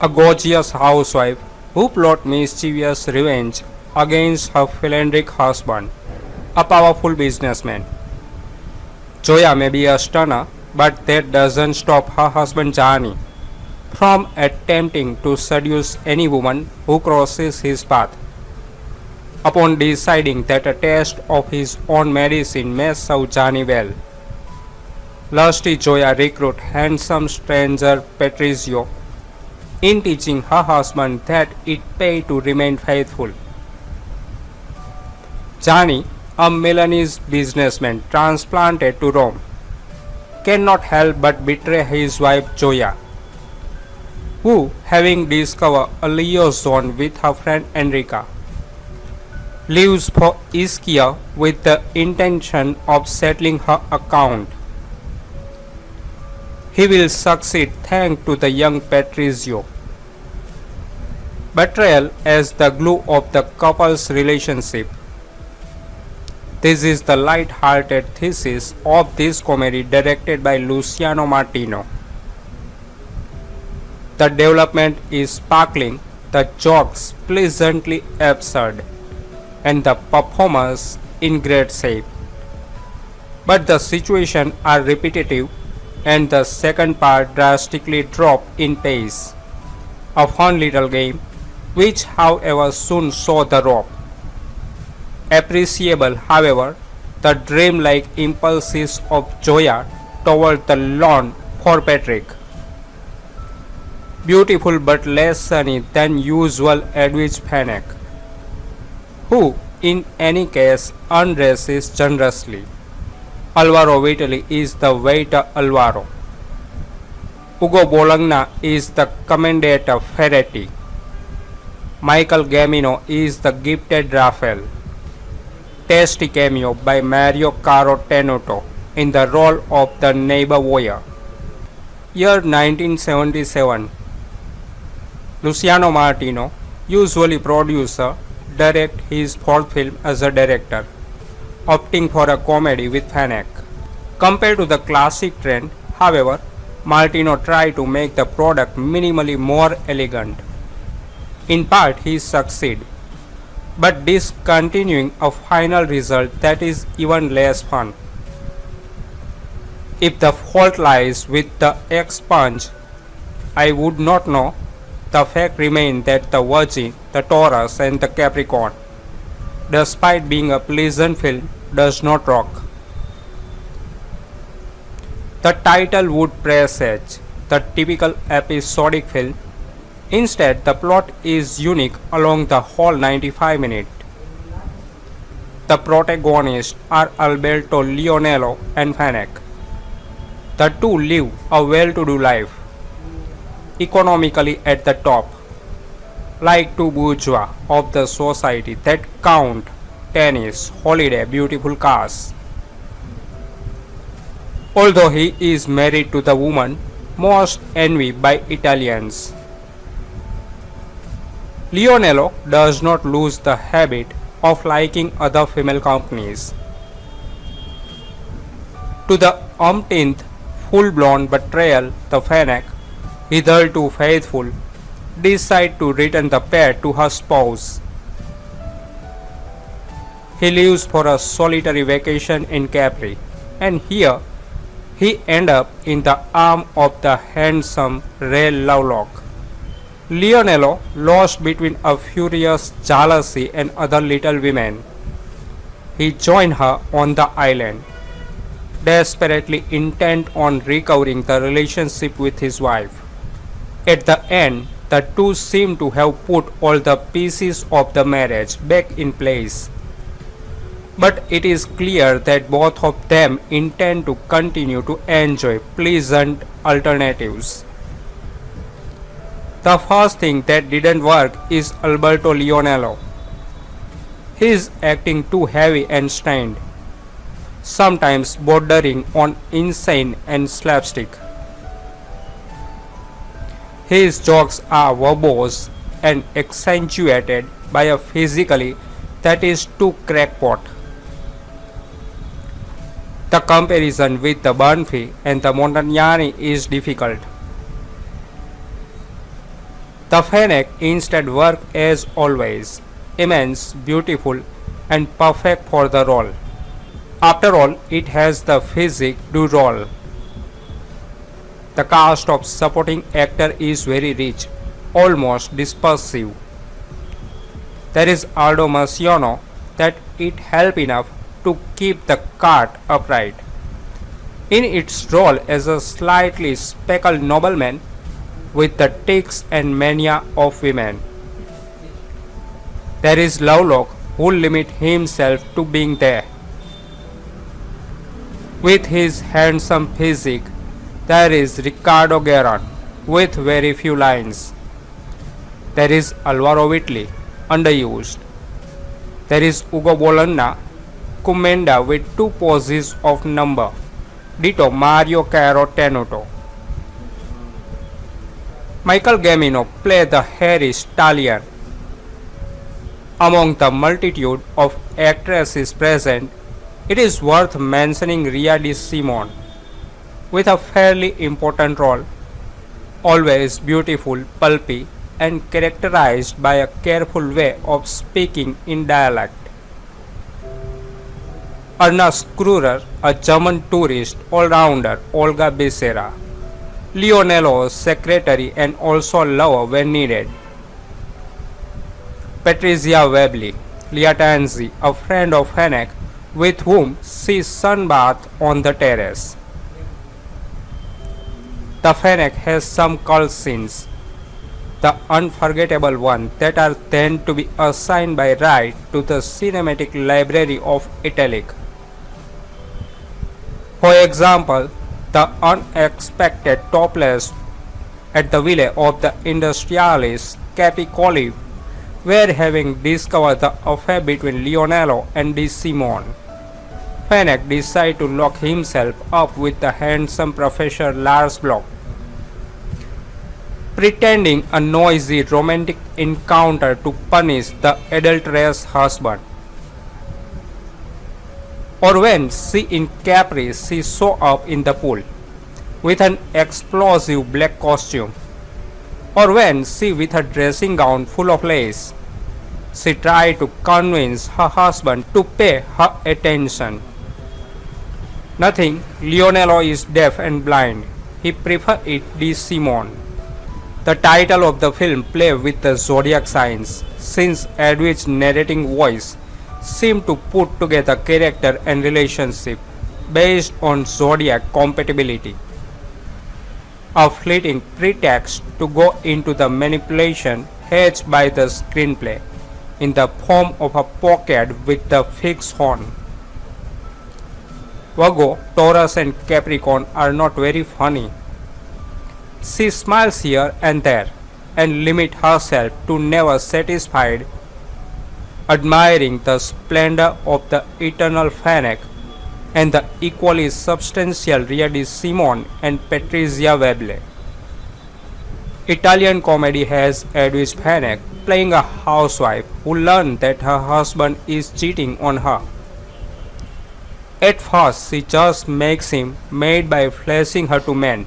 A gorgeous housewife who plots mischievous revenge against her philanthropic husband, a powerful businessman. Joya may be a stunner, but that doesn't stop her husband Johnny from attempting to seduce any woman who crosses his path. Upon deciding that a taste of his own medicine may serve Johnny well, lusty Joya recruits handsome stranger Patrizio in teaching her husband that it pays to remain faithful. Johnny, a Milanese businessman transplanted to Rome, cannot help but betray his wife Joya, who, having discovered a liaison with her friend Enrica, leaves for Ischia with the intention of settling her account. He will succeed thanks to the young Patrizio. Betrayal as the glue of the couple's relationship. This is the light-hearted thesis of this comedy directed by Luciano Martino. The development is sparkling, the jokes pleasantly absurd, and the performers in great shape. But the situations are repetitive and the second part drastically dropped in pace. A fun little game, which however soon saw the rope. Appreciable, however, the dreamlike impulses of Joya toward the lawn for Patrick. Beautiful but less sunny than usual Edwige Fenech, who in any case undresses generously. Alvaro Vitali is the waiter Alvaro. Ugo Bologna is the commendator Ferretti. Michael Gamino is the gifted Raphael. Tasty cameo by Mario Caro Tenuto in the role of the neighbor voyeur. Year 1977. Luciano Martino, usually producer, directs his fourth film as a director, opting for a comedy with Fenech. Compared to the classic trend, however, Martino tried to make the product minimally more elegant. In part, he succeeded, but discontinuing a final result that is even less fun. If the fault lies with the ex-punch, I would not know. The fact remains that the Vergine, the Taurus and the Capricorn, despite being a pleasant film, does not rock. The title would presage the typical episodic film. Instead, the plot is unique along the whole 95 minutes. The protagonists are Alberto Lionello and Fenech. The two live a well-to-do life, economically at the top, like two bourgeois of the society that count tennis, holiday, beautiful cars. Although he is married to the woman most envied by Italians, Lionello does not lose the habit of liking other female companies. To the umpteenth full-blown betrayal, the Fenech, hitherto faithful, decide to return the pair to her spouse. He leaves for a solitary vacation in Capri, and here he ends up in the arms of the handsome Ray Lovelock. Lionello, lost between a furious jealousy and other little women, he joined her on the island, desperately intent on recovering the relationship with his wife. At the end, the two seem to have put all the pieces of the marriage back in place. But it is clear that both of them intend to continue to enjoy pleasant alternatives. The first thing that didn't work is Alberto Lionello. He is acting too heavy and strained, sometimes bordering on insane and slapstick. His jokes are verbose and accentuated by a physicality that is too crackpot. The comparison with the Banfi and the Montagnani is difficult. The Fenech instead worked as always, immense, beautiful, and perfect for the role. After all, it has the physique du role. The cast of supporting actor is very rich, almost dispersive. There is Aldo Marciano that it help enough to keep the cart upright. In its role as a slightly speckled nobleman with the tics and mania of women. There is Lovelock who limits himself to being there. With his handsome physique, there is Ricardo Guerin with very few lines. There is Alvaro Whitley, underused. There is Ugo Bologna, Commedia with two poses of number. Ditto Mario Caro Tenuto. Michael Gambino played the hairy stallion. Among the multitude of actresses present, it is worth mentioning Ria de Simone, with a fairly important role, always beautiful, pulpy, and characterized by a careful way of speaking in dialect. Ernest Kruger, a German tourist all-rounder, Olga Becerra, Leonello's secretary and also lover when needed. Patricia Webley, Liatanzi, a friend of Fenech, with whom she sunbathed on the terrace. The Fenech has some cult scenes, the unforgettable ones that are then to be assigned by right to the cinematic library of Italic. For example, the unexpected topless at the villa of the industrialist Capricorno, where having discovered the affair between Leonello and de Simone, Fenech decided to lock himself up with the handsome Professor Lars Bloch, pretending a noisy romantic encounter to punish the adulterous husband. Or when she in Capri she saw up in the pool with an explosive black costume, or when she with her dressing gown full of lace, she tried to convince her husband to pay her attention. Nothing, Leonello is deaf and blind, he prefers it de Simone. The title of the film plays with the zodiac signs, since Edwige's narrating voice seemed to put together character and relationship based on zodiac compatibility. A fleeting pretext to go into the manipulation hedged by the screenplay in the form of a pocket with the fixed horn. Virgo, Taurus and Capricorn are not very funny. She smiles here and there and limits herself to never satisfied, admiring the splendor of the eternal Fenech and the equally substantial Ria de Simone and Patricia Webley. Italian comedy has Edwige Fenech playing a housewife who learns that her husband is cheating on her. At first, she just makes him mad by flashing her to men,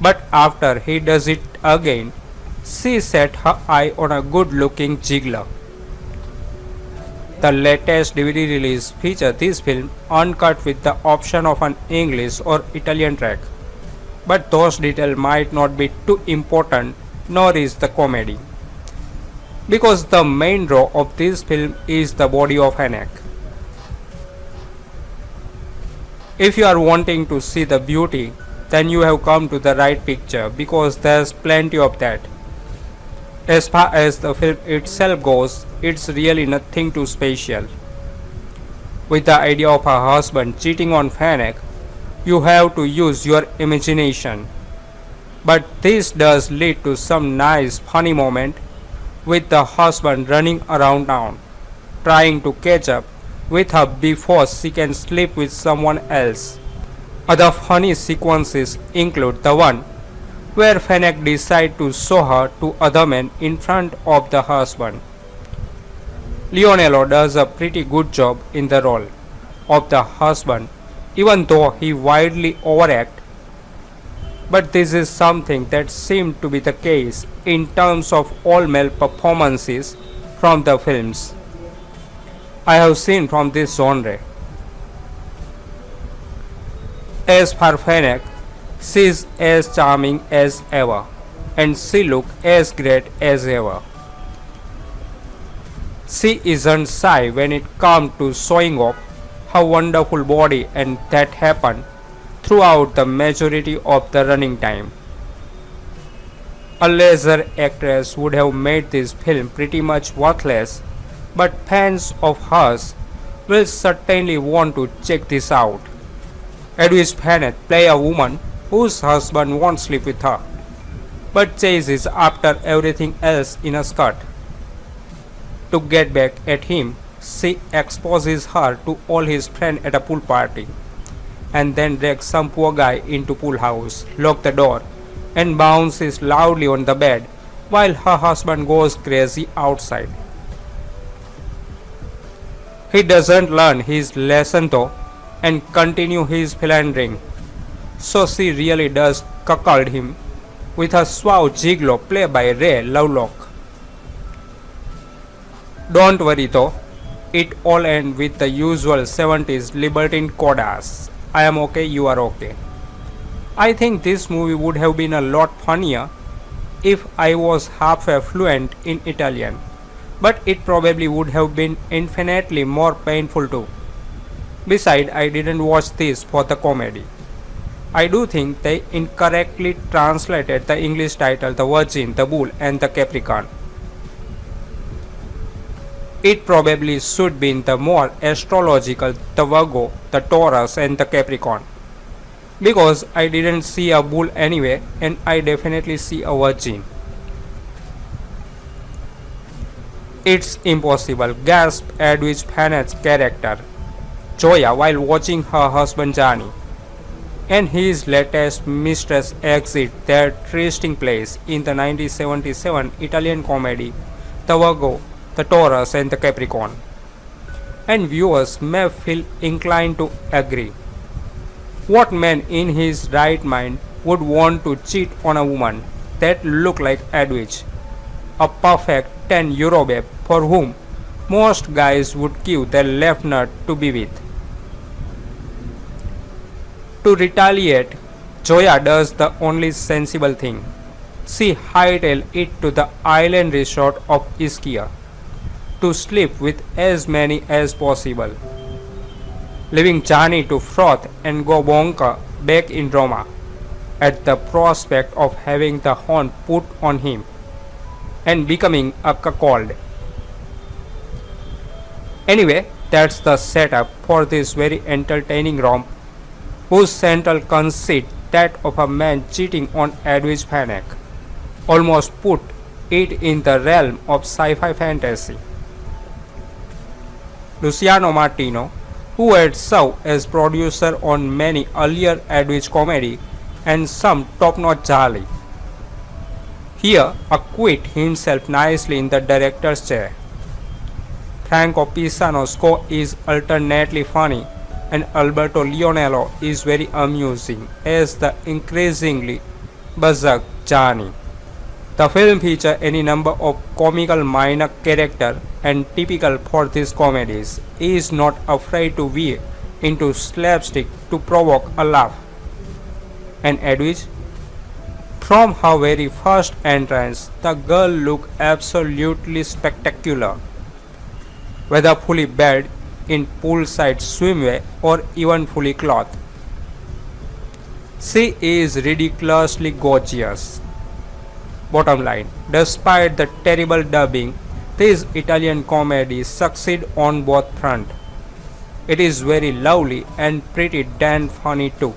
but after he does it again, she set her eye on a good-looking giggler. The latest DVD release features this film uncut with the option of an English or Italian track, but those details might not be too important, nor is the comedy, because the main draw of this film is the body of Fenech. If you are wanting to see the beauty, then you have come to the right picture, because there's plenty of that. As far as the film itself goes, it's really nothing too special. With the idea of her husband cheating on Fenech, you have to use your imagination. But this does lead to some nice funny moment with the husband running around town, trying to catch up with her before she can sleep with someone else. Other funny sequences include the one where Fenech decides to show her to other men in front of the husband. Leonello does a pretty good job in the role of the husband, even though he widely overacts. But this is something that seemed to be the case in terms of all male performances from the films I have seen from this genre. As for Fenech, she is as charming as ever, and she looks as great as ever. She isn't shy when it comes to showing off her wonderful body, and that happened throughout the majority of the running time. A lesser actress would have made this film pretty much worthless, but fans of hers will certainly want to check this out. Edwige Fenech plays a woman whose husband won't sleep with her, but chases after everything else in a skirt. To get back at him, she exposes her to all his friends at a pool party, and then drags some poor guy into pool house, locks the door, and bounces loudly on the bed while her husband goes crazy outside. He doesn't learn his lesson though and continue his philandering, so she really does cuckold him with her suave gigolo played by Ray Lovelock. Don't worry though, it all ends with the usual 70s libertine codas. I am okay, you are okay. I think this movie would have been a lot funnier if I was halfway fluent in Italian, but it probably would have been infinitely more painful too. Besides, I didn't watch this for the comedy. I do think they incorrectly translated the English title The Virgin, the Bull, and the Capricorn. It probably should be in the more astrological the Virgo, the Taurus, and the Capricorn. Because I didn't see a bull anyway, and I definitely see a virgin. It's impossible, gasped Edwige Fenech's character, Joya, while watching her husband Johnny and his latest mistress exit their trysting place in the 1977 Italian comedy The Virgo, the Taurus, and the Capricorn. And viewers may feel inclined to agree. What man in his right mind would want to cheat on a woman that looked like Edwige, a perfect 10 euro babe for whom most guys would give their left nut to be with? To retaliate, Joya does the only sensible thing. She hightails it to the island resort of Ischia to sleep with as many as possible, leaving Johnny to froth and go bonker back in Roma at the prospect of having the horn put on him and becoming a cuckold. Anyway, that's the setup for this very entertaining romp, whose central conceit, that of a man cheating on Edwige Fenech, almost put it in the realm of sci-fi fantasy. Luciano Martino, who had served as producer on many earlier Edwige comedy and some top-notch Charlie, here acquit himself nicely in the director's chair. Franco Pisano's score is alternately funny, and Alberto Leonello is very amusing as the increasingly berserk Johnny. The film features any number of comical minor characters, and typical for these comedies, is not afraid to veer into slapstick to provoke a laugh. And Edwige? From her very first entrance, the girl looked absolutely spectacular, whether fully bathed in poolside swimwear or even fully clothed. She is ridiculously gorgeous. Bottom line, despite the terrible dubbing, this Italian comedy succeeds on both fronts. It is very lovely and pretty damn funny too.